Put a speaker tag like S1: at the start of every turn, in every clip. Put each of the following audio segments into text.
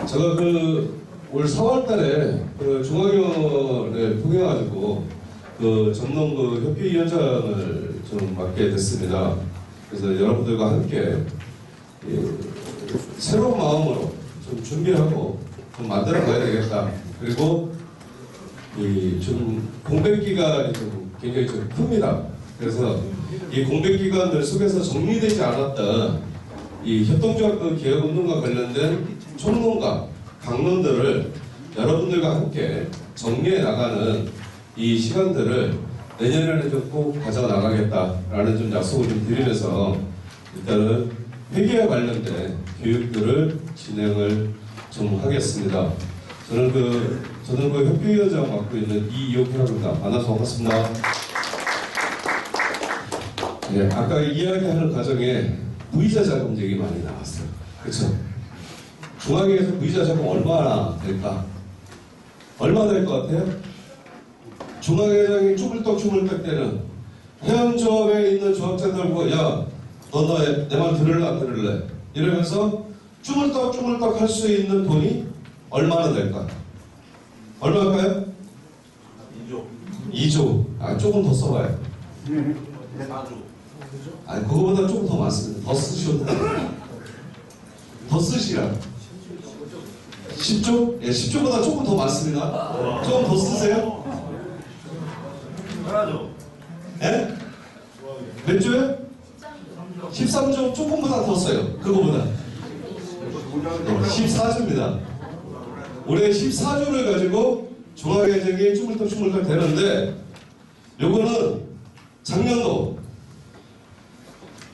S1: 제가 올 4월 달에 중앙위원회를 통해가지고 전농 협의위원장을 좀 맡게 됐습니다. 그래서 여러분들과 함께 새로운 마음으로 좀 준비하고 좀 만들어 가야 되겠다. 그리고 좀 공백 기간이 좀 굉장히 좀 큽니다. 그래서 이 공백 기간들 속에서 정리되지 않았던 이 협동조합 개혁운동과 관련된 총론과 강론들을 여러분들과 함께 정리해 나가는 이 시간들을 내년에는 좀 꼭 가져나가겠다라는 좀 약속을 좀 드리면서 일단은 회계와 관련된 교육들을 진행을 좀 하겠습니다. 저는 협의위원장 맡고 있는 이용표입니다. 만나서 반갑습니다. 네, 아까 이야기하는 과정에 무이자 자금 얘기 많이 나왔어요. 그렇죠? 중앙에서 무이자 자금 얼마나 될까? 얼마 될 것 같아요? 중앙회장이 쭈물떡 때는 회원조합에 있는 조합자들과 야, 너 내 말 들을래 안 들을래? 이러면서 쭈물떡 할 수 있는 돈이 얼마나 될까? 얼마일까요? 2조. 아, 조금 더 써봐요.
S2: 4조.
S1: 아니, 그거보다 조금 더 많습니다. 더 쓰셔도 돼요. 더 쓰시라. 10조? 예, 10조보다 조금 더 많습니다. 조금 더 쓰세요?
S2: 4조.
S1: 예? 몇 조요? 13조 조금보다 더 써요. 그거보다. 14조입니다. 올해 14조를 가지고 중앙회장이 쭈물떡 되는데 요거는 작년도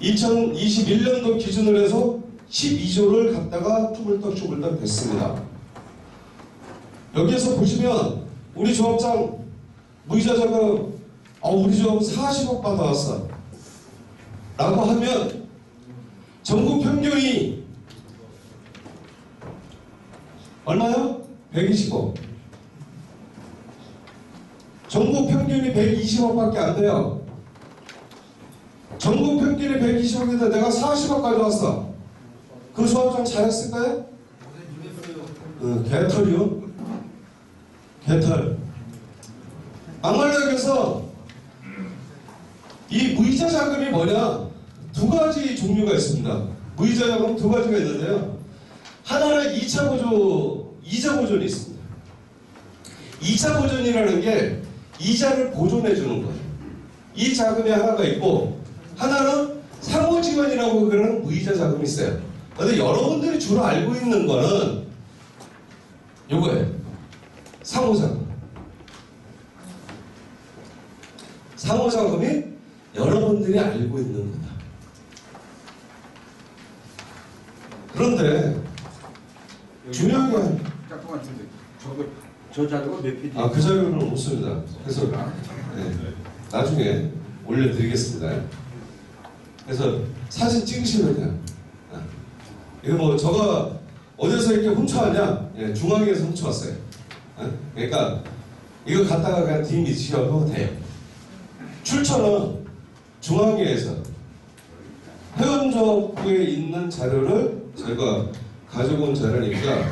S1: 2021년도 기준으로 해서 12조를 갖다가 쭈물떡 됐습니다. 여기에서 보시면 우리 조합장 무이자 자금 우리 조합 40억 받아왔어 라고 하면 전국 평균이 얼마요? 120억. 전국 평균이 120억밖에 안 돼요. 전국 평균이 120억인데 내가 40억 가져왔어. 그 조합장 잘했을까요? 개털이요? 개털. 막말로 얘기해서 이 무이자 자금이 뭐냐? 두 가지 종류가 있습니다. 무이자 자금 두 가지가 있는데요. 하나는 2차 보조, 이자 보존이 있습니다. 2차 보존이라는 게 이자를 보존해 주는 거예요. 이 자금이 하나가 있고 하나는 상호지원이라고 그러는 무이자 자금이 있어요. 근데 여러분들이 주로 알고 있는 거는 요거예요. 상호자금. 상호자금이 여러분들이 알고 있는 거다. 그런데 중요한 건
S3: 짝퉁 같은데 저 자료가 몇 페이지?
S1: 그 자료는 없습니다. 그래서 나중에 올려드리겠습니다. 그래서 사진 찍으시면 돼요. 이거 저가 어디서 이렇게 훔쳐왔냐? 중앙에서 훔쳐왔어요. 그러니까 이거 갖다가 그냥 뒷미치셔도 돼요. 출처는 중앙회에서 회원조합부에 있는 자료를 저희가 가져온 자료니까.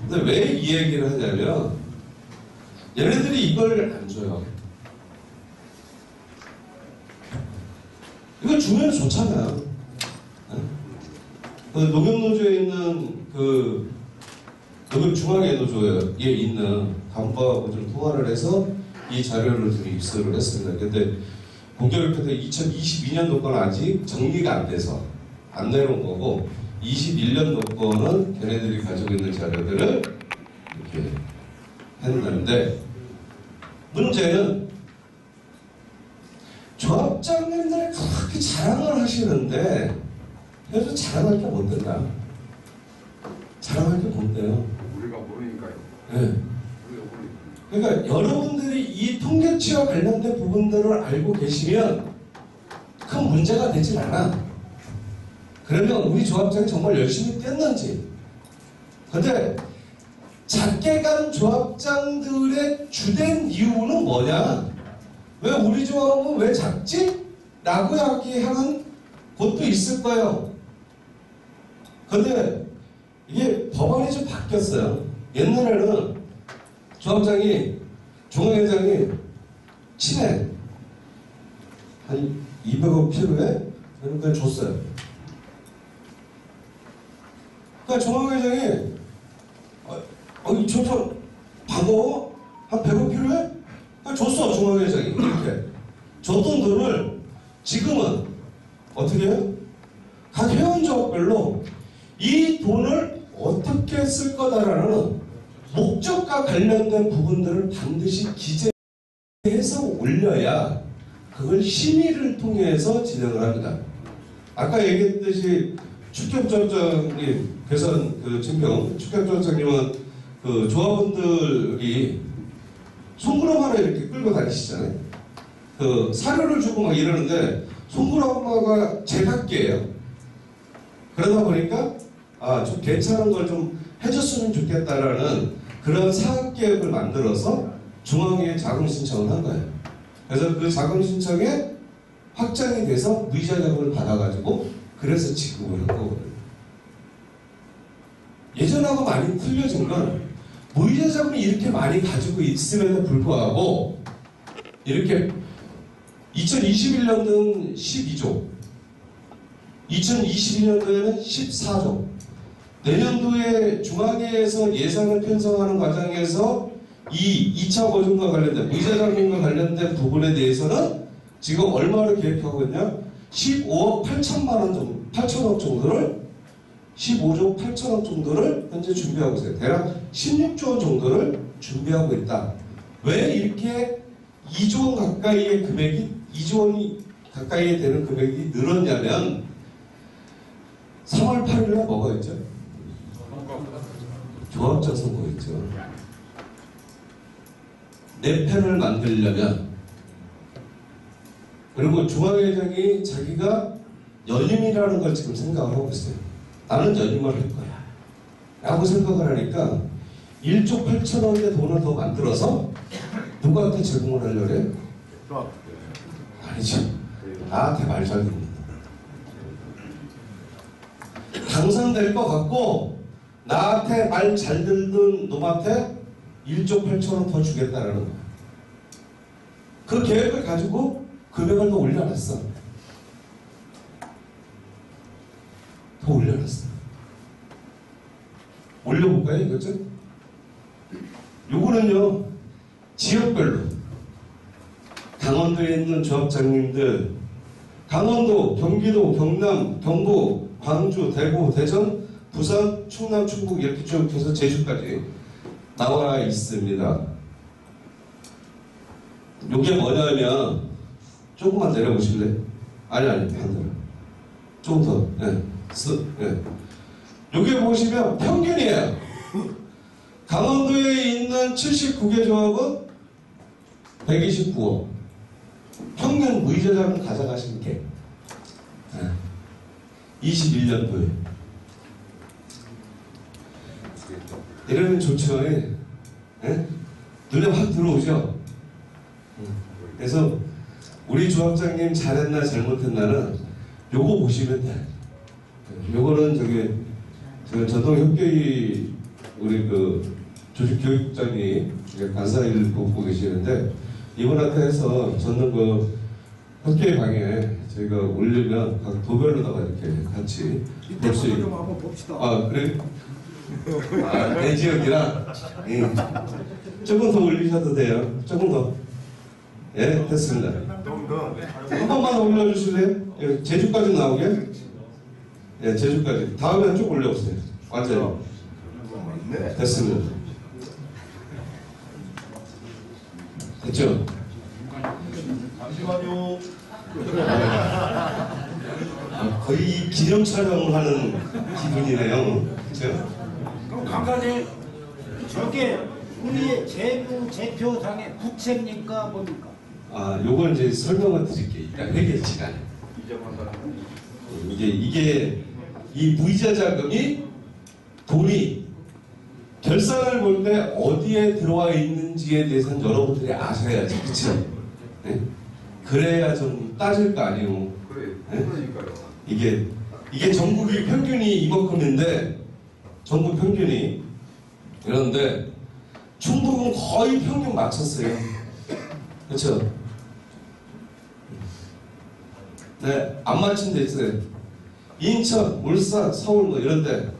S1: 근데 왜 이 얘기를 하냐면 얘네들이 이걸 안 줘요. 이걸 주면 좋잖아요. 농협노조에 있는 농협중앙회노조에 있는 간부하고 좀 통화를 해서 이 자료를 좀 입수를 했습니다. 근데 공교롭게도 2022년도 건 아직 정리가 안 돼서 안 내놓은 거고 21년도 거는 걔네들이 가지고 있는 자료들을 이렇게 했는데 문제는 조합장님들이 그렇게 자랑을 하시는데 그래서 자랑할 게 못 된다. 자랑할 게 뭔데요?
S3: 우리가 모르니까요.
S1: 네. 그러니까 여러분들이 이 통계치와 관련된 부분들을 알고 계시면 큰 문제가 되진 않아. 그러면 우리 조합장이 정말 열심히 뛰었는지. 근데 작게 간 조합장들의 주된 이유는 뭐냐? 왜 우리 조합은 왜 작지? 라고 이야기하는 곳도 있을 거예요. 근데 이게 법안이 좀 바뀌었어요. 옛날에는 조합장이 중앙회장이 친해 한 200억 필요해? 그러니까 줬어요. 그러니까 중앙회장이 저저 반가워? 한 100억 필요해? 그러니까 줬어 중앙회장이 이렇게 줬던 돈을 지금은 어떻게 해요? 각 회원조합별로 이 돈을 어떻게 쓸 거다라는 목적과 관련된 부분들을 반드시 기재해서 올려야 그걸 심의를 통해서 진행을 합니다. 아까 얘기했듯이 축협조합장님, 개선 증평 축협조합장님은 그 조합원들이 송구람 하나 이렇게 끌고 다니시잖아요. 그 사료를 주고 막 이러는데 송구람마가 제각기예요. 그러다 보니까 좀 괜찮은 걸 좀 해줬으면 좋겠다라는 그런 사업계획을 만들어서 중앙에 자금 신청을 한 거예요. 그래서 그 자금 신청에 확장이 돼서 무이자 자금을 받아가지고 그래서 지급을 한 거거든요. 예전하고 많이 틀려진 건 무이자 자금이 이렇게 많이 가지고 있음에도 불구하고 이렇게 2021년도는 12조, 2022년도에는 14조, 내년도에 중앙회에서 예산을 편성하는 과정에서 이 2차 보증과 관련된 무이자 자금과 관련된 부분에 대해서는 지금 얼마를 계획하고 있냐? 15억 8천만 원 정도, 8천억 정도를 15조 8천억 정도를 현재 준비하고 있어요. 대략 16조 원 정도를 준비하고 있다. 왜 이렇게 2조 원 가까이의 금액이 2조 원이 가까이 되는 금액이 늘었냐면 3월 8일날 뭐가 있죠? 조합장 선거 있죠. 내 편을 만들려면 그리고 중앙회장이 자기가 연임이라는 걸 지금 생각을 하고 있어요. 나는 연임을 할 거야 라고 생각을 하니까 1조 8천억의 돈을 더 만들어서 누구한테 제공을 하려고 그래? 아니지. 나한테 말 잘 듣는다. 당선될 것 같고 나한테 말 잘 듣는 놈한테 1조 8천억 더 주겠다라는 거야. 그 계획을 가지고 금액을 더 올려놨어. 더 올려놨어. 올려볼까요, 이것 좀? 요거는요, 지역별로 강원도에 있는 조합장님들, 강원도, 경기도, 경남, 경북, 광주, 대구, 대전, 부산, 충남, 충북 이렇게 쭉 해서 제주까지 나와 있습니다. 요게 뭐냐면 조금만 내려보실래요? 아니 반대로 조금 더 요게 보시면 평균이에요. 강원도에 있는 79개 조합은 129억 평균 무이자 자금 가져가신 게 21년도에 이러면 좋죠. 눈에 확 들어오죠. 그래서 우리 조합장님 잘했나 잘못했나는 요거 보시면 돼. 요거는 저기 전통협계위 우리 그 조직교육장이 간사일 보고 계시는데 이분한테 해서 저는 그 협계위 방에 저희가 올리면 각 도별로다가 이렇게 같이 볼 수 있는.
S2: 한번 봅시다.
S1: 그래? 내 지역이라 조금 더 올리셔도 돼요. 조금 더. 예, 됐습니다. 한 번만 더 올려주실래요? 예, 제주까지 나오게. 예, 제주까지. 다음에 쭉 올려보세요. 완전히. 됐습니다. 됐죠?
S2: 잠시만요.
S1: 거의 기념 촬영을 하는 기분이네요. 그렇죠?
S2: 그럼 강사님, 저게 우리 재무제표상의 부채입니까 뭡니까?
S1: 요건 이제 설명을 드릴게요. 일단 회계 시간에. 이게 이 무이자 자금이 돈이 결산을 볼 때 어디에 들어와 있는지에 대해서는 여러분들이 아셔야지, 그렇죠? 네? 그래야 좀 따질 거 아니에요.
S3: 그래,
S1: 네?
S3: 그러니까요.
S1: 이게 전국이 평균이 이만큼인데 전국 평균이. 그런데 충북은 거의 평균 맞췄어요. 그렇죠? 네, 안 맞춘 데 있어요. 인천, 울산, 서울 뭐 이런데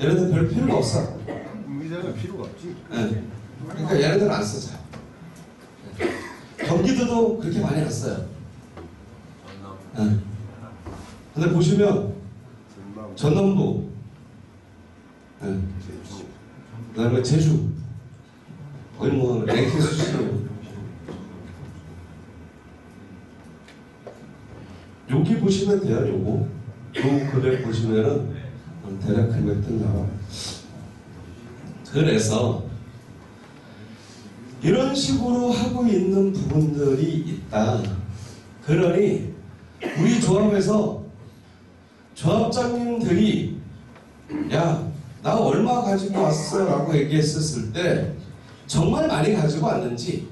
S1: 얘네들 별 필요가 없어.
S3: 의자가 필요가 없지.
S1: 네. 그러니까 얘네들은 안 쓰죠. 경기도도 그렇게 많이 안 써요. 네. 근데 보시면 전남도, 네. 그다음에 제주, 거의 뭐 랭킹 수준으로. 여기 보시면 돼요. 요 금액 보시면은 대략 금액들 나와요. 그래서 이런 식으로 하고 있는 부분들이 있다. 그러니 우리 조합에서 조합장님들이 야, 나 얼마 가지고 왔어 라고 얘기했었을 때 정말 많이 가지고 왔는지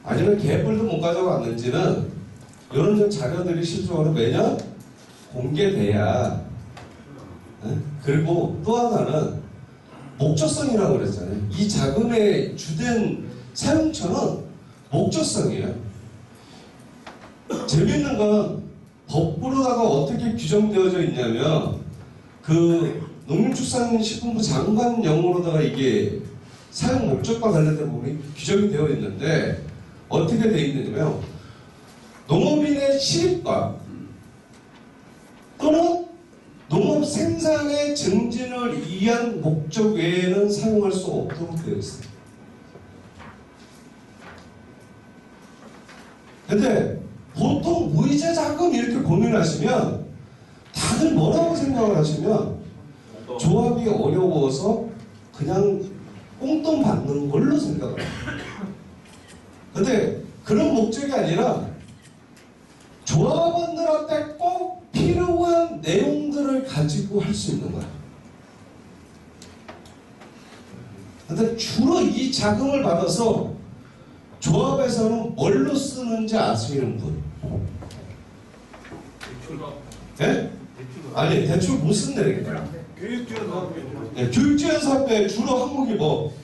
S1: 아니면 개뿔도 못 가지고 왔는지는 이런 좀 자료들이 실질적으로 매년 공개돼야. 그리고 또 하나는 목적성이라고 그랬잖아요. 이 자금의 주된 사용처는 목적성이에요. 재밌는 건 법으로다가 어떻게 규정되어져 있냐면 그 농림축산식품부 장관령으로다가 이게 사용 목적과 관련된 부분이 규정이 되어 있는데 어떻게 되어 있느냐면 농업인의 실입과 또는 농업 생산의 증진을 위한 목적 외에는 사용할 수 없도록 되어 있어요. 근데 보통 무이자 자금 이렇게 고민하시면 다들 뭐라고 생각을 하시면 조합이 어려워서 그냥 꽁돈 받는 걸로 생각을 해요. 근데 그런 목적이 아니라 조합원들한테 꼭 필요한 내용들을 가지고 할 수 있는 거야. 근데 주로 이 자금을 받아서 조합에서는 뭘로 쓰는지 아시는 분? 예? 아니, 대출 못 쓴다니까.
S2: 교육지원 사업에
S1: 네, 교육지원 사업에 주로 항목이 뭐?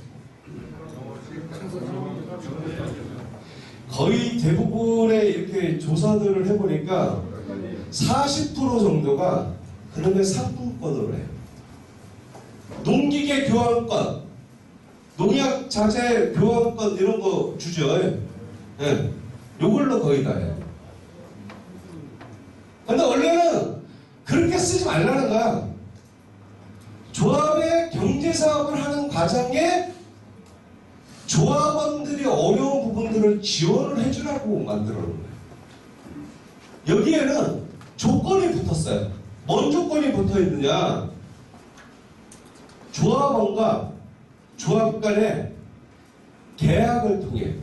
S1: 거의 대부분의 이렇게 조사들을 해보니까 40% 정도가 그놈의 상품권으로 해요. 농기계 교환권, 농약 자재 교환권 이런 거 주죠. 예. 요걸로 거의 다 해요. 근데 원래는 그렇게 쓰지 말라는 거야. 조합의 경제사업을 하는 과정에 조합원들이 어려운 부분들을 지원을 해주라고 만들어 놓은 거예요. 여기에는 조건이 붙었어요. 뭔 조건이 붙어 있느냐? 조합원과 조합 간의 계약을 통해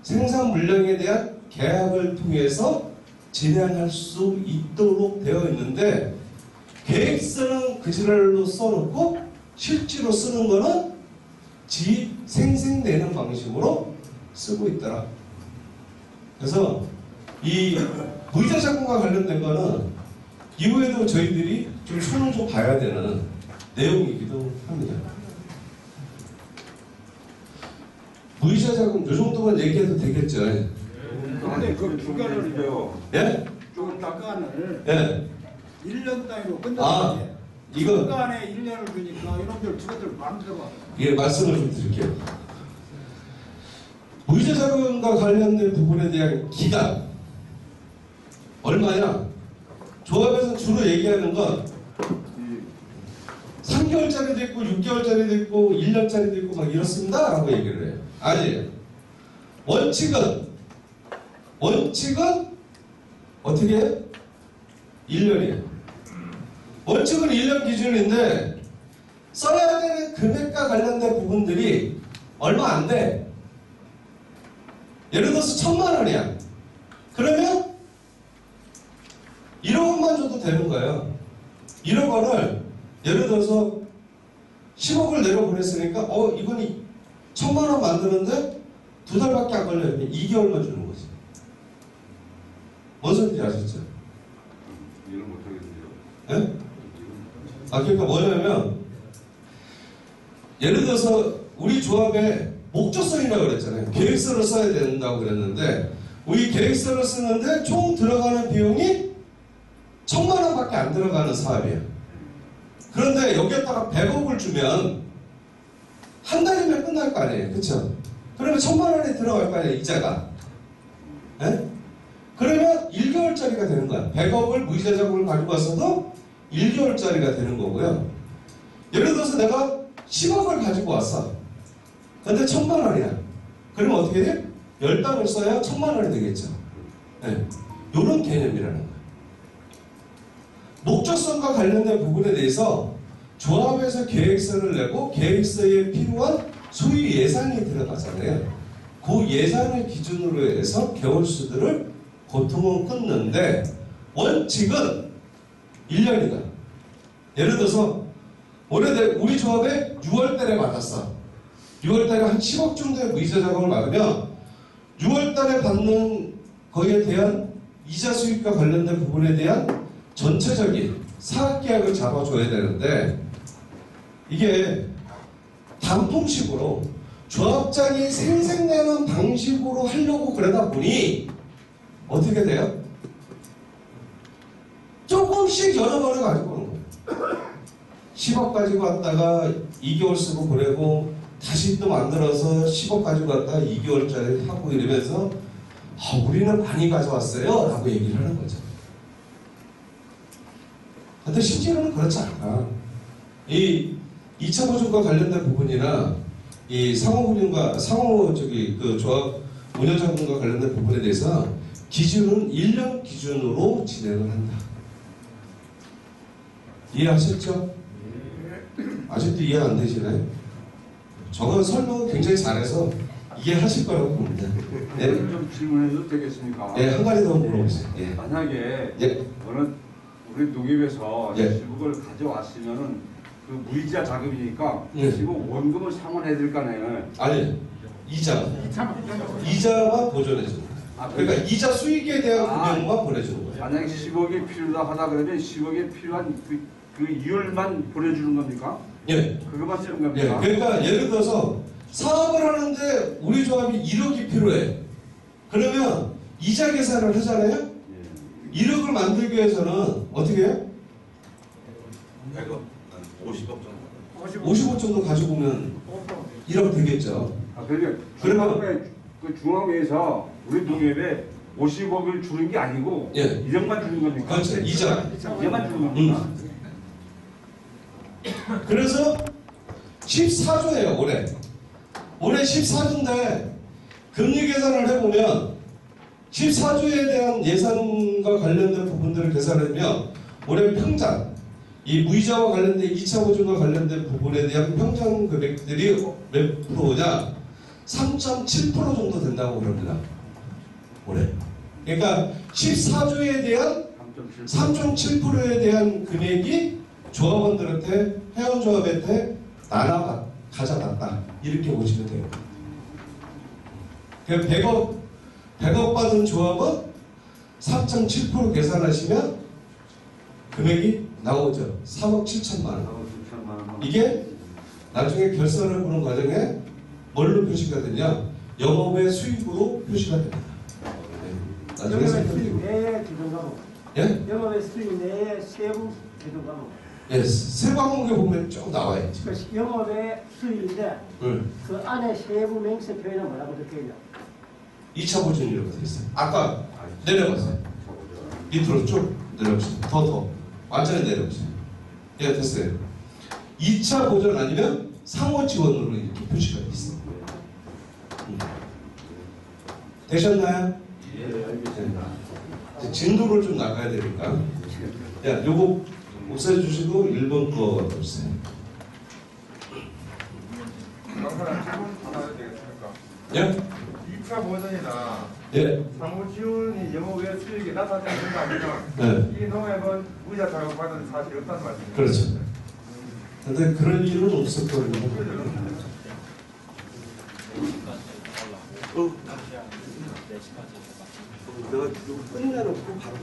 S1: 생산 물량에 대한 계약을 통해서 진행할 수 있도록 되어 있는데 계획서는 그 지랄로 써놓고 실제로 쓰는 거는 지 생생내는 방식으로 쓰고 있더라. 그래서 이 무이자 자금과 관련된 거는 이후에도 저희들이 좀 손을 좀 봐야 되는 내용이기도 합니다. 무이자 자금 요 정도만 얘기해도 되겠죠?
S3: 근데 그 중간을요.
S1: 예?
S3: 조금 딱
S2: 중간을
S1: 예.
S2: 1년 단위로
S1: 아,
S2: 끝났는데
S1: 이거
S2: 중간에 1년을 주니까 이놈들 주거들 마음대로
S1: 예, 말씀을 좀 드릴게요. 무이자 자금과 관련된 부분에 대한 기간 얼마냐? 조합에서 주로 얘기하는 건 3개월짜리도 있고 6개월짜리도 있고 1년짜리도 있고 막 이렇습니다 라고 얘기를 해요. 아니, 원칙은 어떻게 해요? 1년이에요. 원칙은 1년 기준인데 써야 되는 금액과 관련된 부분들이 얼마 안 돼. 예를 들어서 1,000만 원이야. 그러면 1억 원만 줘도 되는 거예요. 1억 원을 예를 들어서 10억을 내려보냈으니까 이분이 1,000만 원 만드는데 2달밖에 안 걸려요. 2개월만 주는 거지. 뭔 소리인지 아셨죠?
S3: 이해를 못하겠어요.
S1: 예? 그러니까 뭐냐면 예를 들어서 우리 조합에 목적성이라고 그랬잖아요. 계획서를 써야 된다고 그랬는데 우리 계획서를 쓰는데 총 들어가는 비용이 1,000만 원밖에 안 들어가는 사업이에요. 그런데 여기에다가 100억을 주면 한 달이면 끝날 거 아니에요. 그쵸? 그러면 1,000만 원이 들어갈 거 아니에요. 이자가. 예? 그러면 1개월짜리가 되는 거야. 100억을 무이자 자금을 가지고 왔어도 1개월짜리가 되는 거고요. 예를 들어서 내가 10억을 가지고 왔어. 근데 1,000만 원이야. 그러면 어떻게 돼? 10달을 써야 1,000만 원이 되겠죠. 네. 이런 개념이라는 거예요. 목적성과 관련된 부분에 대해서 조합에서 계획서를 내고 계획서에 필요한 소유 예산이 들어가잖아요. 그 예산을 기준으로 해서 개월수들을 보통은 끊는데 원칙은 1년이다. 예를 들어서 올해 우리 조합에 6월달에 받았어. 6월달에 한 10억 정도의 무이자 자금을 받으면 6월달에 받는 거에 대한 이자 수익과 관련된 부분에 대한 전체적인 사업계약을 잡아줘야 되는데 이게 단품식으로 조합장이 생색내는 방식으로 하려고 그러다 보니 어떻게 돼요? 조금씩 여러 번을 가지고 오는 거예요. 10억 가지고 왔다가 2개월 쓰고 보내고 다시 또 만들어서 10억 가지고 왔다가 2개월짜리 하고 이러면서 우리는 많이 가져왔어요 라고 얘기를 하는 거죠. 근데 실제로는 그렇지 않다. 이 2차 보증과 관련된 부분이나 이 상호운용과 그 조합 운영자금과 관련된 부분에 대해서 기준은 1년 기준으로 진행을 한다. 이해하셨죠? 아직도 이해 안 되시나요? 저는 설명을 굉장히 잘해서 이해하실 거라고 봅니다. 네.
S3: 좀 질문해도 되겠습니까?
S1: 네, 한 가지 더 물어보세요. 예.
S3: 만약에
S1: 예.
S3: 우리 농협에서
S1: 예.
S3: 10억을 가져왔으면은 그 무이자 자금이니까
S1: 예.
S3: 10억 원금을 상환해야 될 거 아니에요?
S1: 아니, 이자만 보존해주는 거예요. 그러니까 이자 수익에 대한 금액만 보내주는 거예요.
S3: 만약에 10억이 필요하다 하다 그러면 10억에 필요한 그 이율만 보내주는 겁니까?
S1: 예.
S3: 그것만 쓰는
S1: 예.
S3: 겁니까?
S1: 그러니까 예를 들어서 사업을 하는데 우리 조합이 1억이 필요해. 그러면 이자 계산을 하잖아요? 1억을 만들기 위해서는 어떻게 해요?
S4: 50억 정도.
S1: 50억 정도 가지고 오면 1억 되겠죠.
S3: 그러면 그 중앙회에서 우리 농협에 50억을 주는 게 아니고
S1: 예.
S3: 1억만 주는 겁니까?
S1: 그렇죠. 이자.
S3: 2억만 주는 겁니까?
S1: 그래서 14조예요, 올해. 올해 14조인데 금리 계산을 해보면 14조에 대한 예산과 관련된 부분들을 계산하면 올해 평장, 이 무이자와 관련된 2차 보증과 관련된 부분에 대한 평장 금액들이 몇 프로냐? 3.7% 정도 된다고 그럽니다. 올해. 그러니까 14조에 대한 3.7%에 대한 금액이 조합원들한테, 회원조합한테 가져갔다. 이렇게 보시면 돼요. 그러니까 100억 받은 조합은 3.7% 계산하시면 금액이 나오죠. 3억 7천만 원. 이게 나중에 결산을 보는 과정에 뭘로 표시가 되냐? 영업의 수익으로 표시가 됩니다. 네. 나중에
S5: 영업의 수익
S1: 설명드리고.
S5: 내에 기준 과목.
S1: 예?
S5: 영업의 수익 내에 세부 기준 과목.
S1: 예, 세 과목에 보면 쭉 나와요. 지금.
S5: 그 영업의 수익인데 그 안에 세부 명세 표현은 뭐라고 적혀있냐?
S1: 2차 보증이라고 되어 있어요. 아까 내려가세요. 밑으로 쭉 내려오세요. 더. 완전히 내려오세요. 예, 됐어요. 2차 보전 아니면 상호 지원으로 이렇게 표시가 되어 있어요. 되셨나요?
S3: 예, 알겠습니다.
S1: 이제 진도를 좀 나가야 되니까. 야, 요거 없애주시고 1번 거 없애요.
S6: 강사님 질문 하나 해도 되겠습니까?
S1: 예?
S6: 2차 보전이나
S1: 예.
S6: 상호 지원이 영업 외 수익이 나타나지 않는 거 아니면
S1: 네.
S6: 이 농협은 무이자 자금 받은 사실이 없다는 말씀이죠?
S1: 그렇죠. 근데 그럴 일은 없었거든요. 내가 이거 끝내놓고 바로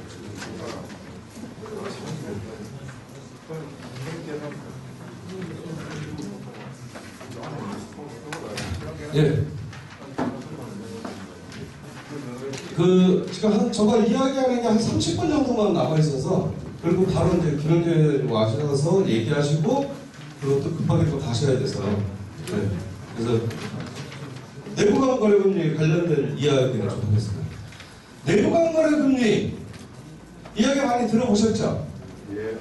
S1: 예. 지금 저가 이야기하는 게 한 30분 정도만 남아 있어서, 그리고 바로 이제 김영재 와셔서 얘기하시고, 그리고 또 급하게 또 가셔야 돼서. 네. 그래서 내부간 거래금리 관련된 이야기를 좀 하겠습니다. 내부간 거래금리 이야기 많이 들어보셨죠?
S3: 예.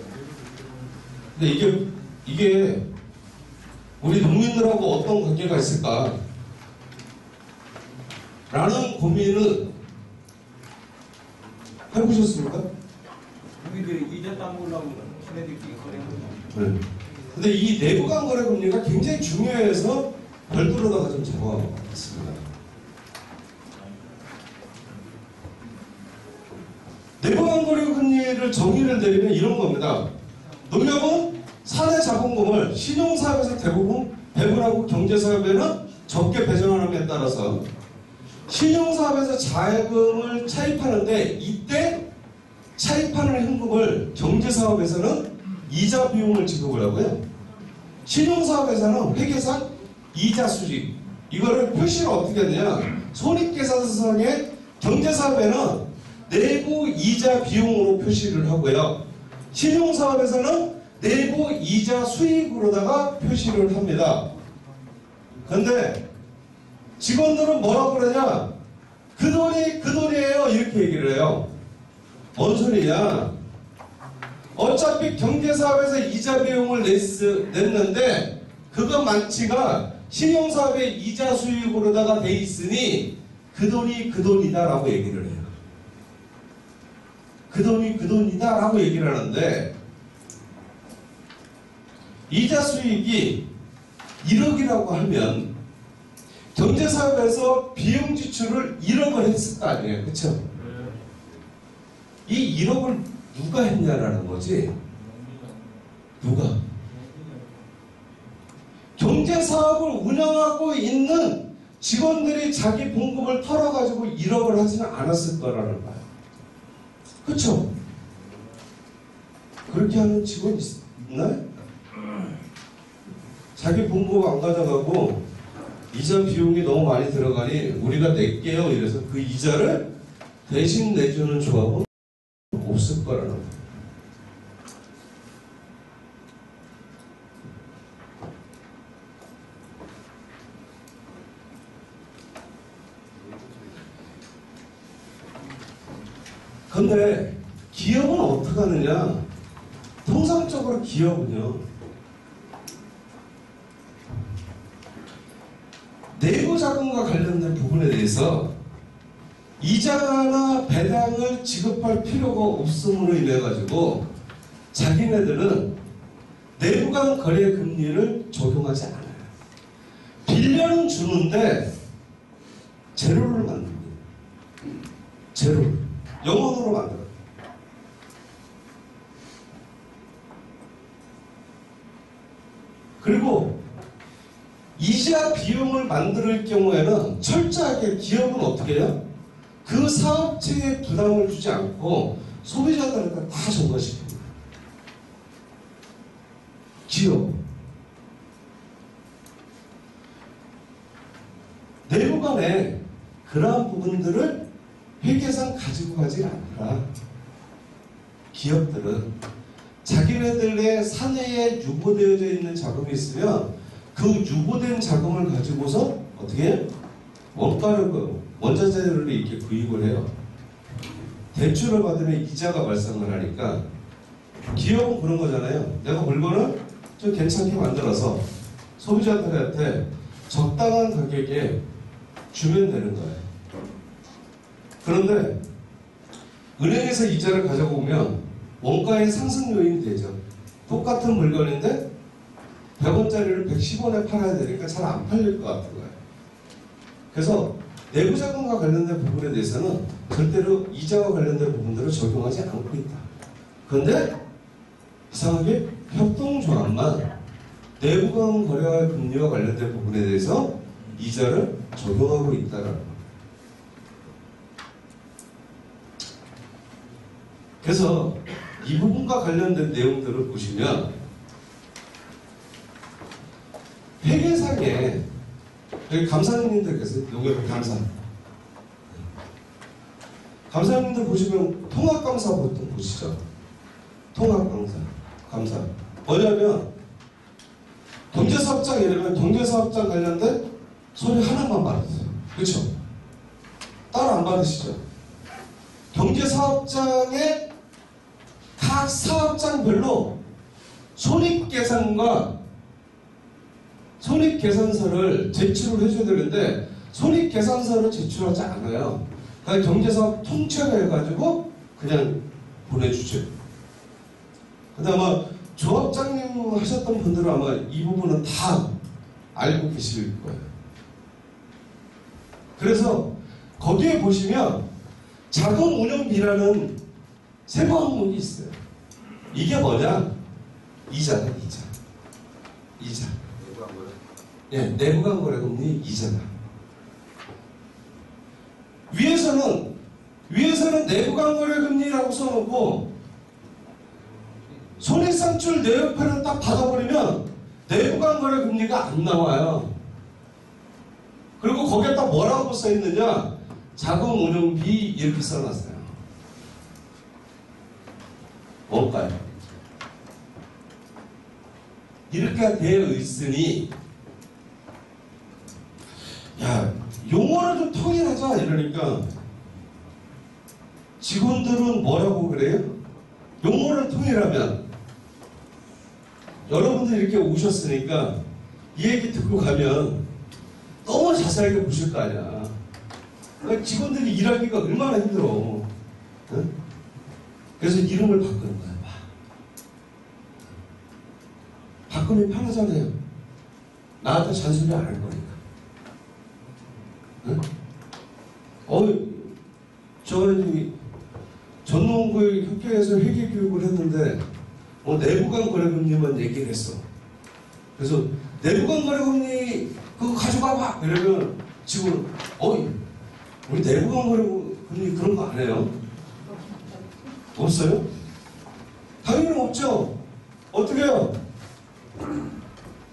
S1: 근데 이게 우리 농민들하고 어떤 관계가 있을까? 라는 고민은 해보셨습니까?
S6: 우리들이 이자 따먹으려고 지네들끼리 거래하는 거.
S1: 네. 근데 이 내부간 거래 금리가 굉장히 중요해서 별도로다가 좀 적어봤습니다. 내부간 거래 금리를 정의를 내리면 이런 겁니다. 농협은 사내 자본금을 신용사업에서 대부분 배분하고 경제사업에는 적게 배정함에 따라서 신용사업에서 자금을 차입하는데, 이때 차입하는 현금을 경제사업에서는 이자 비용을 지급을 하고요. 신용사업에서는 회계상 이자 수익, 이거를 표시를 어떻게 하느냐, 손익계산서상에 경제사업에는 내부 이자 비용으로 표시를 하고요. 신용사업에서는 내부 이자 수익으로다가 표시를 합니다. 그런데 직원들은 뭐라고 그러냐, 그 돈이 그 돈이에요, 이렇게 얘기를 해요. 뭔 소리냐, 어차피 경제사업에서 이자 비용을 냈는데 그거 만치가 신용사업의 이자 수익으로다가 돼 있으니 그 돈이 그 돈이다 라고 얘기를 해요. 그 돈이 그 돈이다 라고 얘기를 하는데, 이자 수익이 1억이라고 하면 경제사업에서 비용 지출을 1억을 했을 거 아니에요, 그쵸? 이 1억을 누가 했냐라는 거지. 누가? 경제사업을 운영하고 있는 직원들이 자기 봉급을 털어가지고 1억을 하지는 않았을 거라는 거야. 그쵸? 그렇게 하는 직원이 있나요? 자기 봉급 안 가져가고 이자 비용이 너무 많이 들어가니 우리가 낼게요 이래서 그 이자를 대신 내주는 조합은 없을 거라는 거예요. 근데 기업은 어떻게 하느냐? 통상적으로 기업은요, 내부 자금과 관련된 부분에 대해서 이자나 배당을 지급할 필요가 없음으로 인해 가지고 자기네들은 내부간 거래 금리를 적용하지 않아요. 빌려는 주는데 제로를 만듭니다. 제로. 영원으로 만들어요. 그리고 이자 비용을 만들 경우에는 철저하게 기업은 어떻게 해요? 그 사업체에 부담을 주지 않고 소비자들한테 다 전가시킵니다. 기업. 내부간에 그러한 부분들을 회계상 가지고 가지 않더라. 기업들은 자기네들의 사내에 유보되어져 있는 자금이 있으면 그 유보된 자금을 가지고서 어떻게 해요? 원가를, 원자재를 이렇게 구입을 해요. 대출을 받으면 이자가 발생을 하니까 기업은 그런 거잖아요. 내가 물건을 좀 괜찮게 만들어서 소비자들한테 적당한 가격에 주면 되는 거예요. 그런데 은행에서 이자를 가져오면 원가의 상승 요인이 되죠. 똑같은 물건인데 100원짜리를 110원에 팔아야 되니까 잘 안 팔릴 것 같은 거예요. 그래서 내부자금과 관련된 부분에 대해서는 절대로 이자와 관련된 부분들을 적용하지 않고 있다. 그런데 이상하게 협동조합만 내부간 거래와 금리와 관련된 부분에 대해서 이자를 적용하고 있다라는 거예요. 그래서 이 부분과 관련된 내용들을 보시면 회계상에 여기 감사님들 계세요. 농협 감사. 감사님들 보시면 통합감사 보통 보시죠. 감사. 뭐냐면 경제사업장 예를 들면 경제사업장 관련된 소리 하나만 받으세요. 그렇죠? 따로 안 받으시죠? 경제사업장의 각 사업장별로 손익계산과 손익계산서를 제출을 해줘야 되는데 손익계산서를 제출하지 않아요. 그러니까 경제사업 통째로 해가지고 그냥 보내주죠. 근데 아마 조합장님 하셨던 분들은 아마 이 부분은 다 알고 계실 거예요. 그래서 거기에 보시면 자금 운영비라는 세부 항목이 있어요. 이게 뭐냐? 이자다, 이자. 예, 내부간거래금리 이자다. 위에서는 내부간거래금리라고 써놓고 손익상출 내역표를 딱 받아버리면 내부간거래금리가 안 나와요. 그리고 거기에다 뭐라고 써있느냐? 자금운용비 이렇게 써놨어요. 뭘까요? 이렇게 되어 있으니 야, 용어를 좀 통일하자 이러니까 직원들은 뭐라고 그래요? 용어를 통일하면 여러분들 이렇게 오셨으니까 이 얘기 듣고 가면 너무 자세하게 보실 거 아니야. 그러니까 직원들이 일하기가 얼마나 힘들어. 응? 그래서 이름을 바꾸는 거야. 바꾸면 편하잖아요. 나한테 잔소리 안 할 거니까. 응? 저는 전농구의 협회에서 회계 교육을 했는데 내부간 거래금리만 얘기를 했어. 그래서 내부간 거래금리 그거 가져가봐 이러면 지금 우리 내부간 거래금리 그런 거 안 해요. 없어요? 당연히 없죠. 어떻게 해요?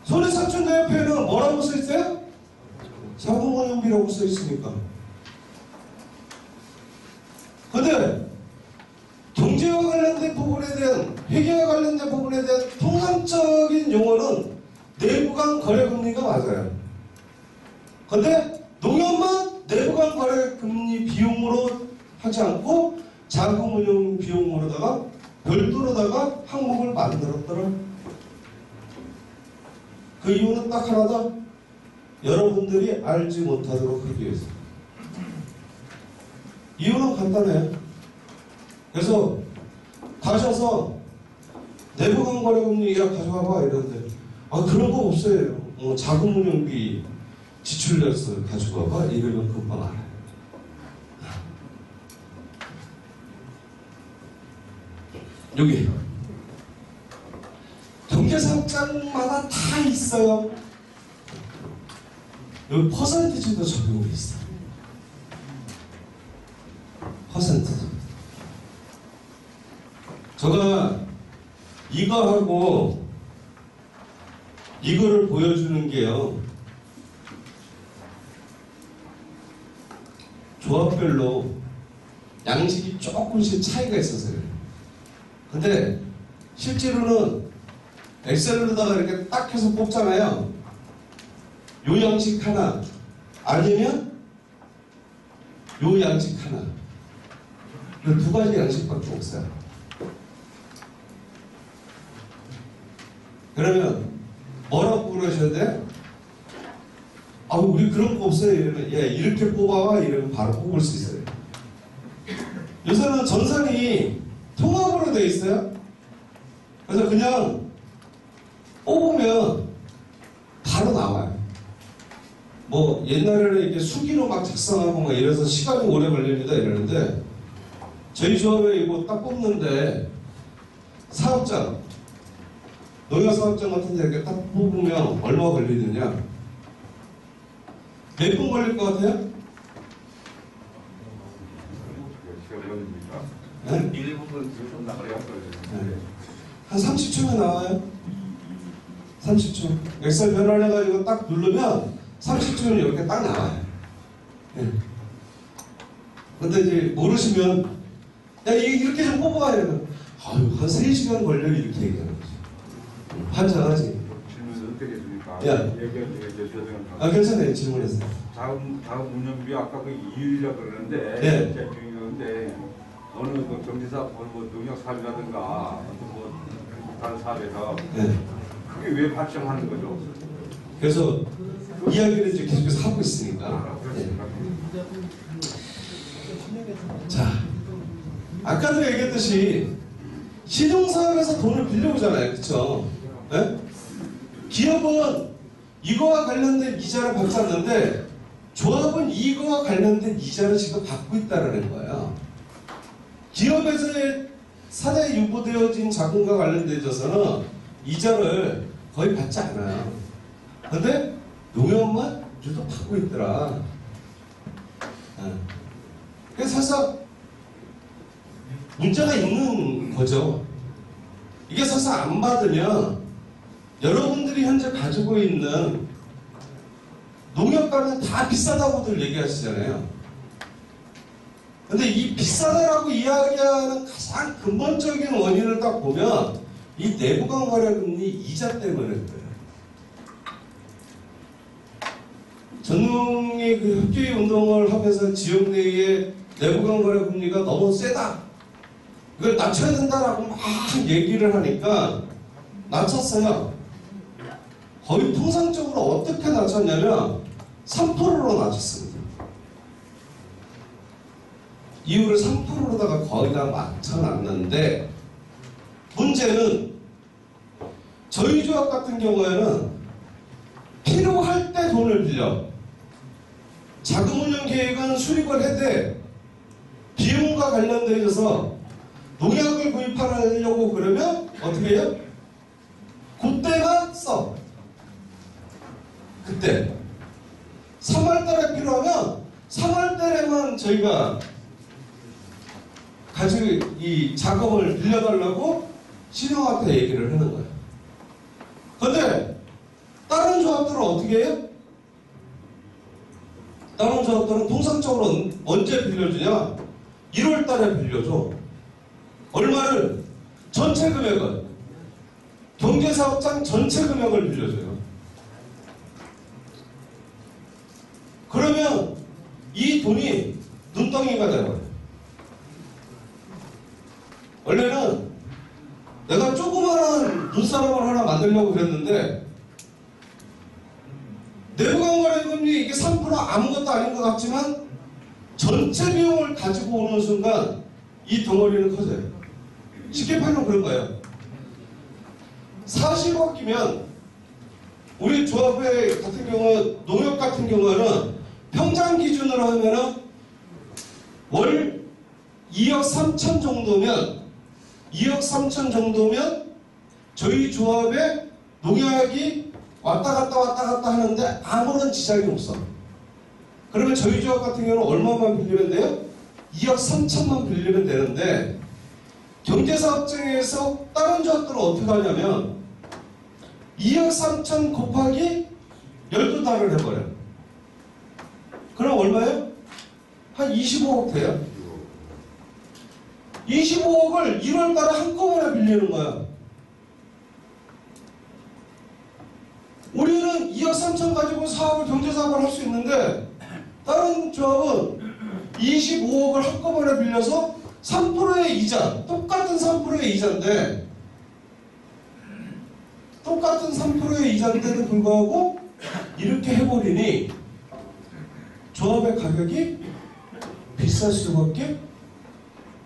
S1: 손해상춘대협회는 뭐라고 써있어요? 자금운용비라고 써있으니까. 근데 경제와 관련된 부분에 대한 회계와 관련된 부분에 대한 통상적인 용어는 내부간 거래금리가 맞아요. 근데 농협만 내부간 거래금리 비용으로 하지 않고 자금운용 비용으로다가 별도로다가 항목을 만들었더라. 그 이유는 딱 하나다. 여러분들이 알지 못하도록 하기 위해서. 이유는 간단해요. 그래서 가셔서 내부간 거래금리 예약 가져와봐 이러는데 그런 거 없어요. 자금운용비 지출료서 가져와봐 이러면 금방 알아요. 여기 경제사업장마다 다 있어요. 여기 퍼센티지도 적용이 있어요. 퍼센티지. 제가 이거하고 이거를 보여주는 게요. 조합별로 양식이 조금씩 차이가 있어서요. 근데 실제로는 엑셀로다가 이렇게 딱 해서 뽑잖아요. 요 양식 하나 아니면 요 양식 하나. 이 두 가지 양식밖에 없어요. 그러면 뭐라고 그러셔야 돼? 우리 그런 거 없어요. 이러면 이렇게 뽑아와 이러면 바로 뽑을 수 있어요. 요새는 전산이 통합으로 되어 있어요. 그래서 그냥 뽑으면 바로 나와요. 옛날에는 이렇게 수기로 막 작성하고 막 이래서 시간이 오래 걸립니다 이러는데 저희 조합에 이거 딱 뽑는데 사업장 농협사업장 같은 데 이렇게 딱 뽑으면 얼마 걸리느냐? 몇 분 걸릴 것 같아요? 네?
S4: 1부분 나가려고
S1: 네. 한 30초면 나와요. 30초. 엑셀 변환해가지고 딱 누르면 30주는 이렇게 딱 나와요. 예. 근데 이제 모르시면 야 이렇게 좀 뽑아야 되면 아유 한 3시간 걸려 이렇게 얘기하는 거지. 환장하지.
S3: 질문 어떻게 했습니까?
S1: 야.
S3: 얘기한 죄송합니다.
S1: 아 괜찮아요. 질문했어요.
S3: 다음 운영비 아까 그 2일이라 그러는데
S1: 네.
S3: 제 중요한데 어느 그 경제사 뭐 농약 사업이라든가 뭐 다른 사업에서
S1: 네.
S3: 그게 왜 발생하는 거죠?
S1: 그래서 이야기를 이제 계속해서 하고 있으니까. 네. 자, 아까도 얘기했듯이 신용사업에서 돈을 빌려오잖아요. 그쵸? 네? 기업은 이거와 관련된 이자를 받지 않는데 조합은 이거와 관련된 이자를 지금 받고 있다는 거예요. 기업에서의 사내 유보되어진 자금과 관련돼서는 이자를 거의 받지 않아요. 근데 농협만 유독 받고 있더라. 그래서 사실 문제가 있는 거죠. 이게 사실 안 받으면 여러분들이 현재 가지고 있는 농협가는 다 비싸다고들 얘기하시잖아요. 근데 이 비싸다라고 이야기하는 가장 근본적인 원인을 딱 보면 이 내부간 거래금리 이자 때문에 그래요. 전농이 그 협조위 운동을 하면서 지역 내의 내부간 거래금리가 너무 세다. 이걸 낮춰야 된다라고 막 얘기를 하니까 낮췄어요. 거의 통상적으로 어떻게 낮췄냐면 3%로 낮췄습니다. 이유를 3%로다가 거의 다 맞춰놨는데 문제는 저희 조합 같은 경우에는 필요할 때 돈을 빌려 자금운용 계획은 수립을 해대 비용과 관련되어서 농약을 구입하려고 그러면 어떻게 해요? 그때만 써. 그때 3월달에 필요하면 3월달에만 저희가 가지고 이 자금을 빌려달라고 신용한테 얘기를 하는 거예요. 그런데 다른 조합들은 어떻게 해요? 다른 조합들은 통상적으로 언제 빌려주냐? 1월달에 빌려줘. 얼마를? 전체 금액을. 경제사업장 전체 금액을 빌려줘요. 그러면 이 돈이 눈덩이가 돼요. 원래는 내가 조그마한 눈사람을 하나 만들려고 그랬는데 내부간거래금리 이게 3% 아무것도 아닌 것 같지만 전체 비용을 가지고 오는 순간 이 덩어리는 커져요. 쉽게 팔면 그런 거예요. 40억 끼면 우리 조합회 같은 경우 농협 같은 경우는 평장 기준으로 하면은 월 2억 3천 정도면 2억 3천 정도면 저희 조합에 농약이 왔다 갔다 하는데 아무런 지장이 없어. 그러면 저희 조합 같은 경우는 얼마만 빌리면 돼요? 2억 3천만 빌리면 되는데 경제사업장에서 다른 조합들은 어떻게 하냐면 2억 3천 곱하기 12달을 해버려요. 그럼 얼마예요? 한 25억 돼요. 25억을 1월달에 한꺼번에 빌리는 거야. 우리는 2억 3천 가지고 사업을 경제사업을 할 수 있는데 다른 조합은 25억을 한꺼번에 빌려서 3%의 이자, 똑같은 3%의 이자인데 똑같은 3%의 이자인데도 불구하고 이렇게 해버리니 조합의 가격이 비쌀 수밖에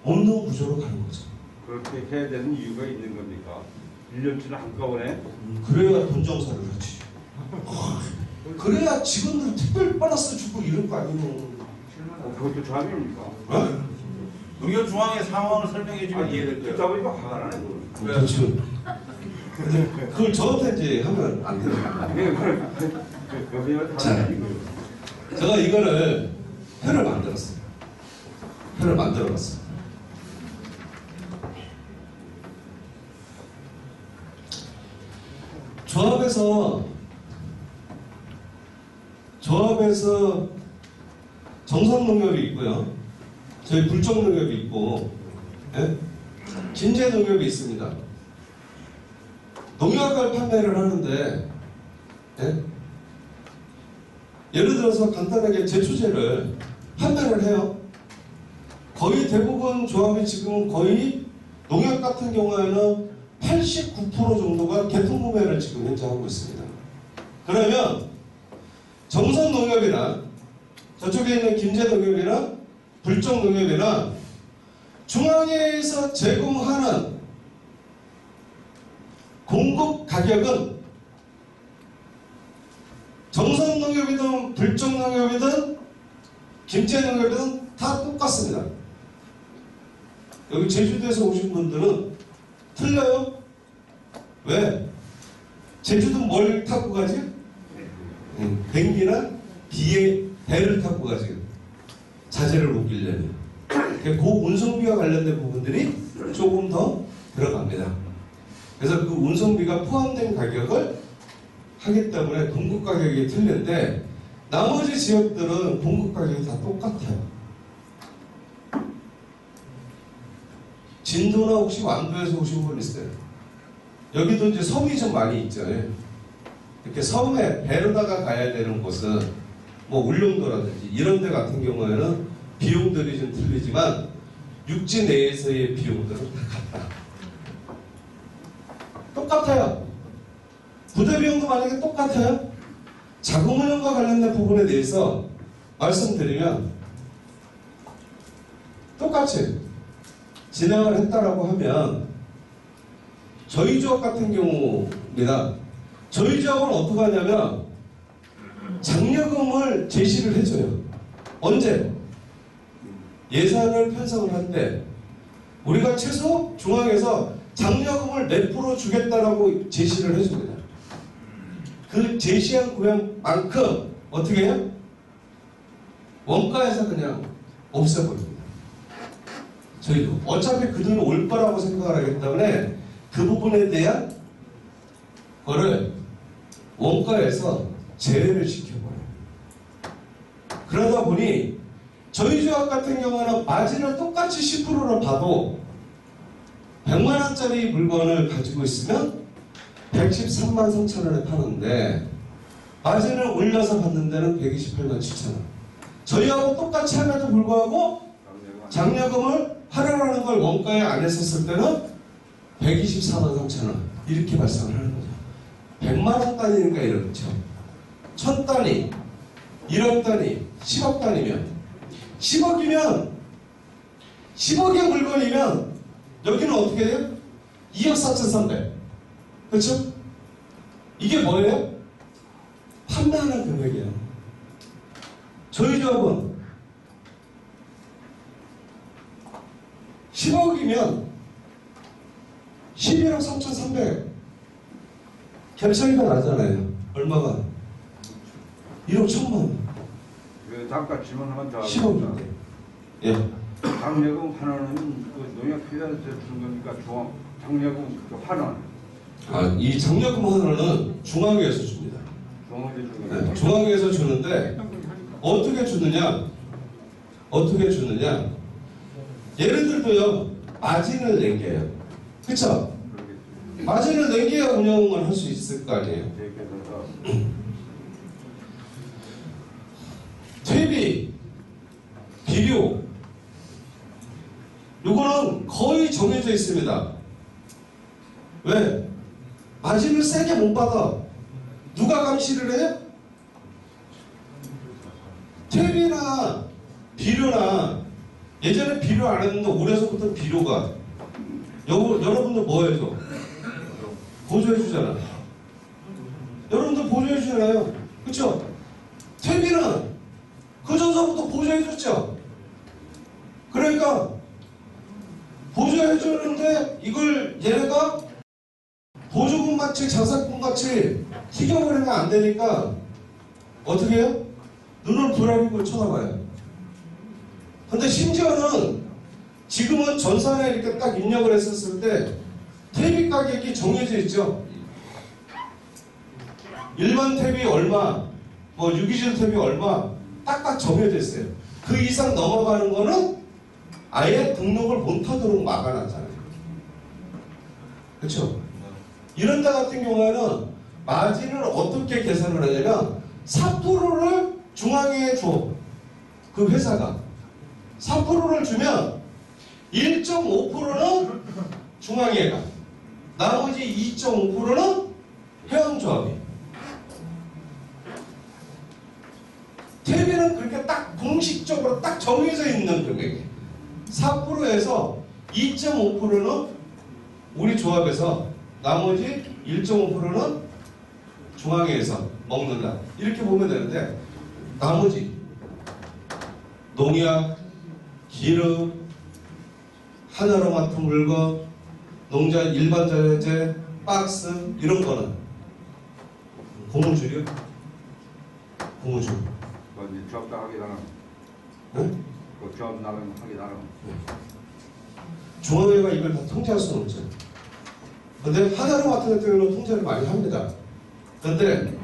S1: 없는 구조로 가는 거죠.
S3: 그렇게 해야 되는 이유가 있는 겁니까? 1년치는 한꺼번에?
S1: 그래야 돈정사를 하지. 그래야 직원들 특별 보너스 주고 이런 거 아니면.
S3: 그것도 조합입니까?
S1: 어?
S6: 농협 중앙의 상황을 설명해 주면 이해될 거예요.
S3: 듣다 보니까 화가 나네.
S1: 그렇죠. 근데 그걸 저한테 이제 하면 안 돼요. 자, 제가 이거를 표를 만들었어요. 표를 만들어봤어요. 조합에서 조합에서 정선농협이 있고요. 저희 불정농협이 있고, 예? 김제농협이 있습니다. 농약을 판매를 하는데, 예? 예를 들어서 간단하게 제초제를 판매를 해요. 거의 대부분 조합이 지금 거의 농약 같은 경우에는 89% 정도가 개통구매를 지금 현재 하고 있습니다. 그러면 정선농협이나 저쪽에 있는 김제농협이나 불정농협이나 중앙에서 제공하는 공급 가격은 정선농협이든 불정농협이든 김제농협이든 다 똑같습니다. 여기 제주도에서 오신 분들은 틀려요? 왜? 제주도 뭘 타고 가지? 비행기나 배를 타고 가지. 자재를 옮기려면. 그 운송비와 관련된 부분들이 조금 더 들어갑니다. 그래서 그 운송비가 포함된 가격을 하기 때문에 공급 가격이 틀린데 나머지 지역들은 공급 가격이 다 똑같아요. 진도나 혹시 완도에서 오신 분 있어요? 여기도 이제 섬이 좀 많이 있잖아요. 이렇게 섬에 배로다가 가야 되는 곳은 뭐 울릉도라든지 이런 데 같은 경우에는 비용들이 좀 틀리지만 육지 내에서의 비용들은 다 같다. 똑같아요. 부대 비용도 만약에 똑같아요. 자금 운영과 관련된 부분에 대해서 말씀드리면 똑같이 진행을 했다라고 하면 저희 조합 같은 경우입니다. 저희 조합은 어떻게 하냐면 장려금을 제시를 해줘요. 언제? 예산을 편성을 할 때 우리가 최소 중앙에서 장려금을 몇 프로 주겠다라고 제시를 해줍니다. 그 제시한 금액만큼 어떻게 해요? 원가에서 그냥 없애버립니다. 저희도 어차피 그 돈이 올 거라고 생각을 하기 때문에 그 부분에 대한 거를 원가에서 제외를 시켜버려요. 그러다 보니 저희 조합 같은 경우는 마진을 똑같이 10%를 봐도 100만원짜리 물건을 가지고 있으면 113만 3천원에 파는데 마진을 올려서 받는 데는 128만 7천원. 저희하고 똑같이 함에도 불구하고 장려금을 할인하는 걸 원가에 안 했었을 때는 124만 3천원 이렇게 발생을 하는 거죠. 100만원 단위니까 이렇죠. 1000단위, 1억 단위, 10억 단위면 10억이면 10억의 물건이면 여기는 어떻게 돼요? 2억 4,300. 그렇죠? 이게 뭐예요? 판매하는 금액이에요. 저희 조합은 10억이면 11억 3,300 갭 차이가 나잖아요. 얼마가? 1억 1천만 원.
S3: 잠깐 질문 한번 더
S1: 10억인데. 예.
S3: 장려금 환원은 그 농협회사에서 주는 거니까 중앙 장려금 그 환원.
S1: 이 장려금 환원은 중앙위에서 줍니다.
S3: 중앙에서 주는 거예요.
S1: 네, 중앙위에서 주는데 어떻게 주느냐? 어떻게 주느냐? 예를 들도요, 마진을 남겨요. 그쵸? 마진을 남겨야 운영을 할 수 있을 거 아니에요. 퇴비, 비료, 요거는 거의 정해져 있습니다. 왜? 마진을 세게 못 받아. 누가 감시를 해요? 퇴비나 비료나 예전에 비료 안 했는데 올해서부터 비료가 여러분들 뭐 해줘? 보조해 주잖아. 여러분들 보조해 주잖아요. 그쵸? 퇴비는 그 전서부터 보조해 줬죠. 그러니까 보조해 주는데 이걸 얘네가 보조금 같이 자사금 같이 튀겨버리면 안 되니까 어떻게 해요? 눈을 부라리고 쳐다봐요. 근데 심지어는 지금은 전산에 이렇게 딱 입력을 했었을 때 퇴비 가격이 정해져 있죠. 일반 퇴비 얼마, 뭐 유기질 탭이 얼마 딱딱 정해져 있어요. 그 이상 넘어가는 거는 아예 등록을 못하도록 막아놨잖아요. 그렇죠? 이런 데 같은 경우에는 마진을 어떻게 계산을 하냐면 4%를 중앙에 줘. 그 회사가 4%를 주면 1.5%는 중앙에 가. 나머지 2.5%는 회원조합이. 탭에는 그렇게 딱 공식적으로 딱 정해져 있는 금액이에요. 4%에서 2.5%는 우리 조합에서 나머지 1.5%는 중앙회에서 먹는다. 이렇게 보면 되는데 나머지 농약, 기름, 하나로 맡은 물건, 농자 일반 자재제, 박스 이런 거는 고무줄이요? 고무줄.
S3: 그 이제 조합장 하기 나름.
S1: 응?
S3: 그 조합 나름 하기 나름.
S1: 중앙회가 이걸 다 통제할 수는 없죠. 근데 하나로 맡은 경우는 통제를 많이 합니다. 근데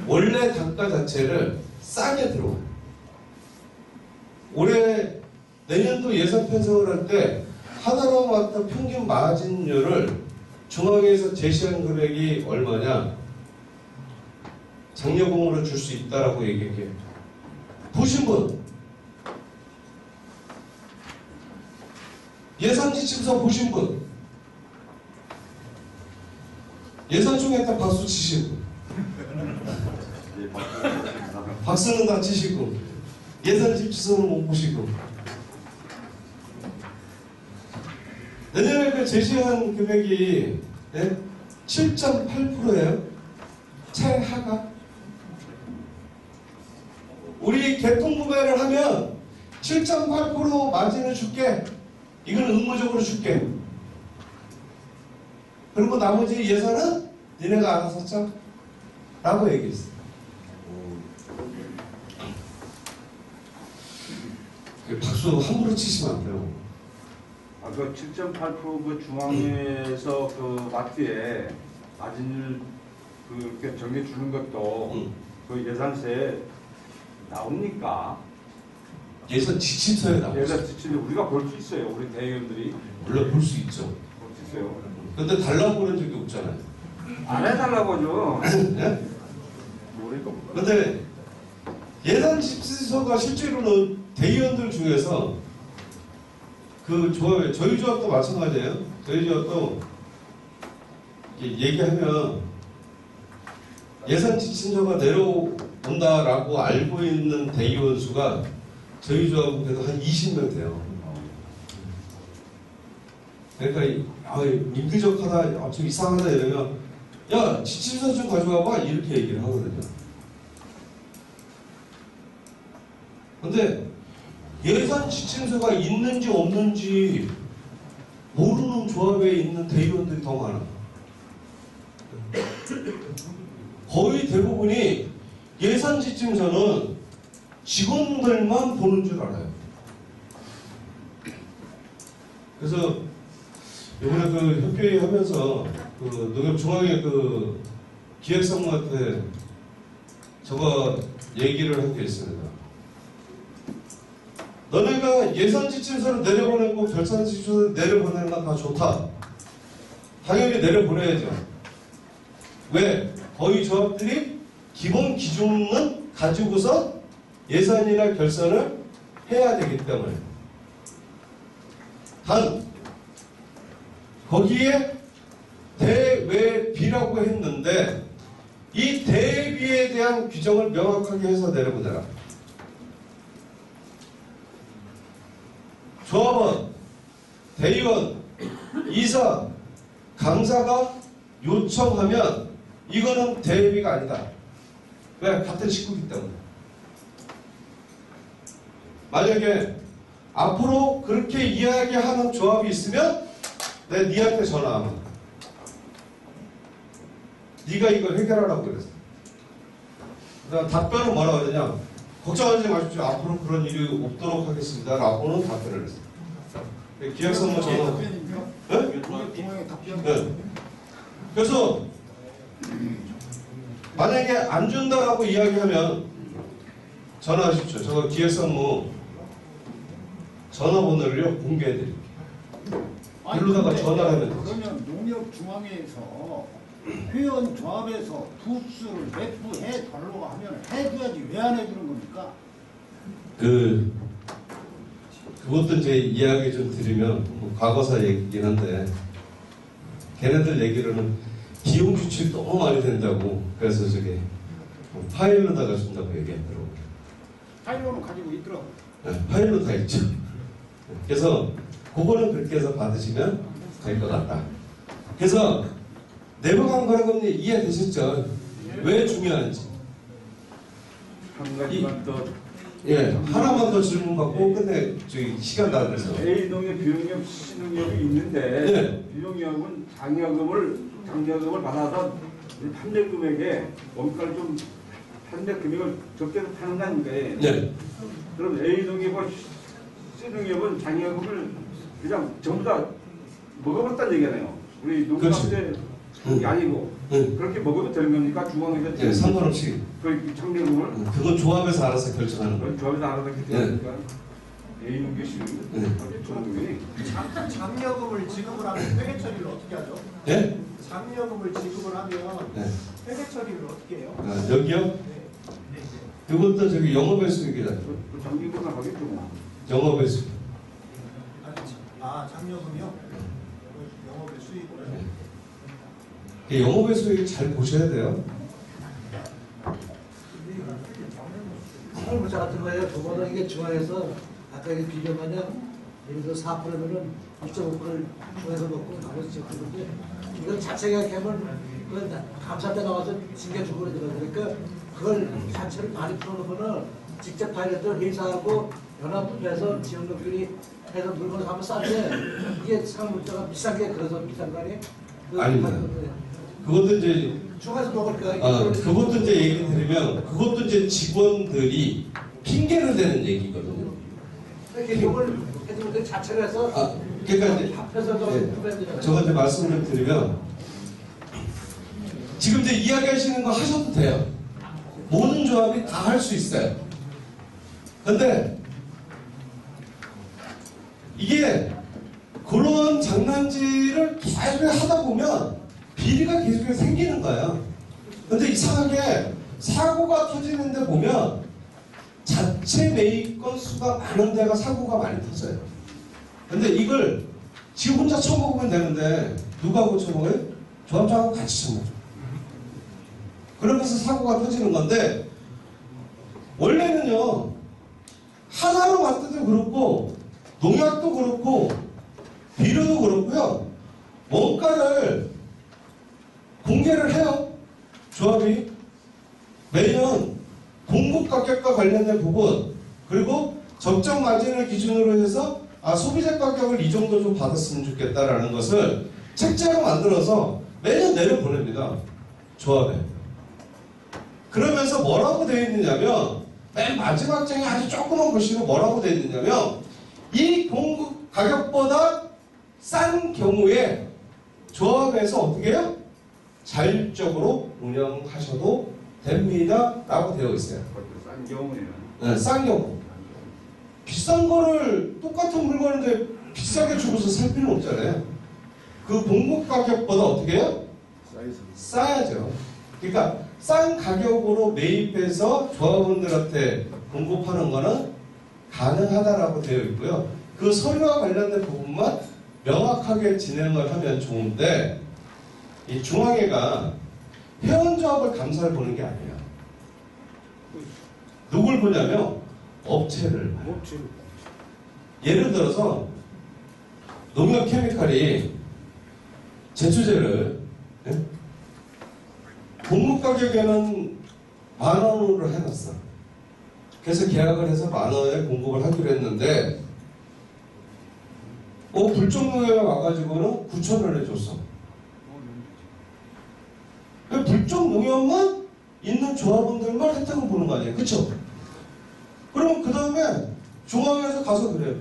S1: 원래 단가 자체를 싸게 들어와요. 올해 내년도 예산 편성을 할 때 하나로 맡은 평균 마진율을 중앙회에서 제시한 금액이 얼마냐? 장려공으로 줄 수 있다라고 얘기할게요. 보신 분? 예산 지침서 보신 분? 예산 총회때 박수 치시고
S3: 이제
S1: 박수는 다 치시고 예산 지침서는 못 보시고 내년에 그 제시한 금액이 7.8%예요. 최하가. 우리 개통구매를 하면 7.8% 마진을 줄게. 이건 의무적으로 줄게. 그리고 나머지 예산은 니네가 알아서 짜. 라고 얘기했어요. 박수 함부로 치시면 안 돼요.
S3: 그 7.8% 중앙회에서 그 마트에 마진율 그렇게 정해 주는 것도 그 예산서에 나옵니까?
S1: 예산 지침서에 나오죠.
S3: 예산 지침을 우리가 볼 수 있어요. 우리 대의원들이
S1: 원래 볼 수 있죠.
S3: 볼 수 있어요.
S1: 근데 달라고 그런 적이 없잖아요.
S3: 안 해달라고 하죠.
S1: 네?
S3: 모르니까.
S1: 근데 예산 지침서가 실제로는 대의원들 중에서 그 조합에 저희 조합도 마찬가지예요. 저희 조합도 얘기하면 예산 지침서가 내려온다라고 알고 있는 대의원 수가 저희 조합은 그래도 한 20명 돼요. 그러니까 민기적하다, 좀 이상하다 이러면 야 지침서 좀 가져와봐 이렇게 얘기를 하거든요. 근데 예산 지침서가 있는지 없는지 모르는 조합에 있는 대의원들이 더 많아. 거의 대부분이 예산 지침서는 직원들만 보는 줄 알아요. 그래서 이번에 그 협회의 하면서 그 농협중앙회 그 기획상무한테 저거 얘기를 한 게 있습니다. 너네가 예산 지침서를 내려보내고 결산 지침서를 내려보내는 건 다 좋다. 당연히 내려보내야죠. 왜? 거의 조합들이 기본 기준은 가지고서 예산이나 결산을 해야 되기 때문에. 단 거기에 대외비라고 했는데 이 대비에 대한 규정을 명확하게 해서 내려보내라. 조합원, 대의원, 이사, 강사가 요청하면 이거는 대비가 아니다. 왜? 같은 식구이기 때문에. 만약에 앞으로 그렇게 이야기하는 조합이 있으면 내가 니한테 전화하면 네가 이걸 해결하라고 그랬어. 그다음 답변은 뭐라고 하느냐? 걱정하지 마십시오. 앞으로 그런 일이 없도록 하겠습니다. 라고는 답변을 했어요. 기획상무 전화. 네?
S2: 중앙에 답변.
S1: 네. 그래서 만약에 안 준다라고 이야기하면 전화하십시오. 저 기획사무 전화번호를요 공개해드릴게요. 이러다가
S2: 근데
S1: 전화를 하면 되지.
S2: 그러면 농협중앙회에서 회원 조합에서 부수를 배부해 달라고 하면 해줘야지 왜 안 해주는 겁니까?
S1: 그것도 이제 이야기 좀 드리면 뭐 과거사 얘기긴 한데 걔네들 얘기로는 비용 지출이 너무 많이 된다고 그래서 저기 파일로다가 준다고 얘기하더라고요.
S2: 파일로는 가지고 있더라고요.
S1: 네, 파일로 다 있죠. 그래서 그거는 그렇게 해서 받으시면 될 것 같다. 그래서 내부강 거래금리 이해되셨죠? 왜 중요한지.
S3: 한 가지만 더.
S1: 예, 하나만 더 질문 받고 끝내 저희 시간 다 돼서.
S3: A동에 비용력, C동력이 있는데
S1: 네.
S3: 비용력은 장려금을 받아서 판매 금액에 원가를 좀 판매 금액을 적게 파는 거 아닌가요?
S1: 네.
S3: 그럼 A동협과 C동협은 장려금을 그냥 전부 다 먹어버렸다는 얘기잖아요. 우리 농가한테 그게 아니고 그렇게 먹어도 되는 겁니까? 중앙에서
S1: 예, 상관없이
S3: 그 장려금을
S1: 그건 조합에서 알아서 결정하는 거예요.
S3: 조합에서 알아서 결정하니까 A동협 C동협 전동이
S7: 장려금을 지급을 하면 회계 처리를 어떻게 하죠?
S1: 예?
S7: 장려금을 지급을 하면
S1: 네.
S7: 회계 처리를 어떻게 해요?
S1: 아, 여기요? 그것도 저기 영업의 수익이다.
S3: 그 장려금을 하겠죠. 뭐.
S1: 영업의 수익.
S7: 장려금이요? 영업의 수익을
S1: 이 영업의 수익 잘 보셔야 돼요.
S8: 문자 같은 거예요. 저번에 이게 중앙에서 아까 이게 비교하면 예를 들어 4%면은 2.5%를 중앙에서 먹고 나머지 지역들인데 이건 자체가 개면 그건 감사 때 나와서 징계주고 그러니까 그걸 자체를 많이 풀어놓으면은 직접 다이렉트로 회사하고 연합해서 지역들끼리 해서 물건을 사면 싼데 이게 상물자가 비싼 게 그래서 비싼 거 아니에요?
S1: 아닙니다. 그것도 이제
S8: 중앙에서 먹을까?
S1: 그것도 이제 얘기 드리면 그것도 이제 직원들이 핑계를 대는 얘기거든요.
S8: 개념을 해주면 그 자체로 해서
S1: 그러니까 이제
S8: 합해서
S1: 제가 이제 말씀을 좀 드리면 지금 이제 이야기하시는 거 하셔도 돼요. 모든 조합이 다 할 수 있어요. 근데 이게 그런 장난질을 계속 하다 보면 비리가 계속 생기는 거예요. 근데 이상하게 사고가 터지는데 보면 자체 매입 건수가 많은 데가 사고가 많이 터져요. 근데 이걸 지 혼자 처먹으면 되는데 누구하고 처먹어요? 조합장하고 같이 처먹죠. 그러면서 사고가 터지는 건데 원래는요 하나로 봤을 도 그렇고 농약도 그렇고 비료도 그렇고요 원가를 공개를 해요. 조합이 매년 공급 가격과 관련된 부분 그리고 적정 마진을 기준으로 해서 소비자 가격을 이 정도 좀 받았으면 좋겠다라는 것을 책자로 만들어서 매년 내려보냅니다. 조합에. 그러면서 뭐라고 되어 있느냐면 맨 마지막 장에 아주 조그만 글씨로 뭐라고 되어 있느냐면 이 공급 가격보다 싼 경우에 조합에서 어떻게 해요? 자율적으로 운영하셔도 됩니다. 라고 되어 있어요.
S3: 싼 경우에는.
S1: 네, 싼 경우. 비싼 거를 똑같은 물건인데 비싸게 주고서 살 필요는 없잖아요. 그 공급 가격보다 어떻게 해요? 싸야죠. 그러니까 싼 가격으로 매입해서 조합원들한테 공급하는 거는 가능하다라고 되어 있고요. 그 서류와 관련된 부분만 명확하게 진행을 하면 좋은데 이 중앙회가 회원조합을 감사를 보는 게 아니에요. 누굴 보냐면 업체를 봐요. 예를 들어서 농협 케미칼이 제초제를 공급 가격에는 10,000원으로 해놨어. 그래서 계약을 해서 10,000원에 공급을 하기로 했는데 불정농협에 와가지고는 9,000원에 줬어. 불정농협만 있는 조합원들만 혜택을 보는 거 아니에요. 그쵸? 그럼 그 다음에 중앙에서 가서 그래요.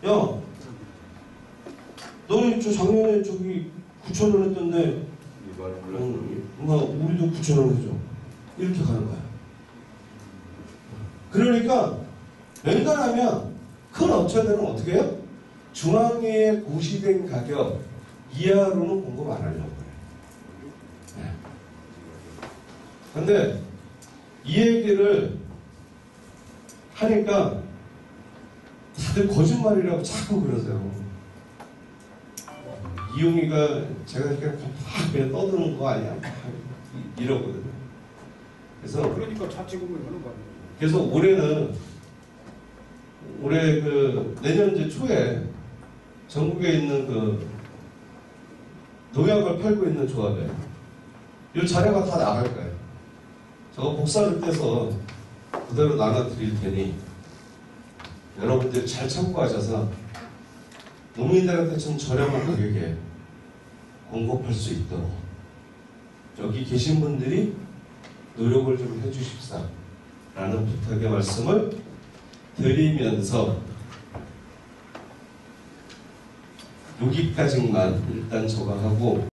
S1: 야, 너는 작년에 저기 9,000원 했던데 우리도 9,000원 해줘. 이렇게 가는 거야. 그러니까 웬간하면 큰 업체들은 어떻게 해요? 중앙에 고시된 가격 이하로는 공급 안 하려고 해요. 근데 이 얘기를 하니까 다들 거짓말이라고 자꾸 그러세요. 이용이가 제가 그냥 그냥 떠드는 거 아니야? 이러거든요. 그래서
S2: 그러니까 자체 공부를 하는 거 아니에요?
S1: 그래서 올해 그 내년 이제 초에 전국에 있는 그 농약을 팔고 있는 조합에 이 자료가 다 나갈 거예요. 저거 복사를 떼서 그대로 나눠드릴 테니 여러분들이 잘 참고하셔서 농민들한테 좀 저렴한 가격에 공급할 수 있도록 여기 계신 분들이 노력을 좀 해주십사 라는 부탁의 말씀을 드리면서 여기까지만 일단 저거 하고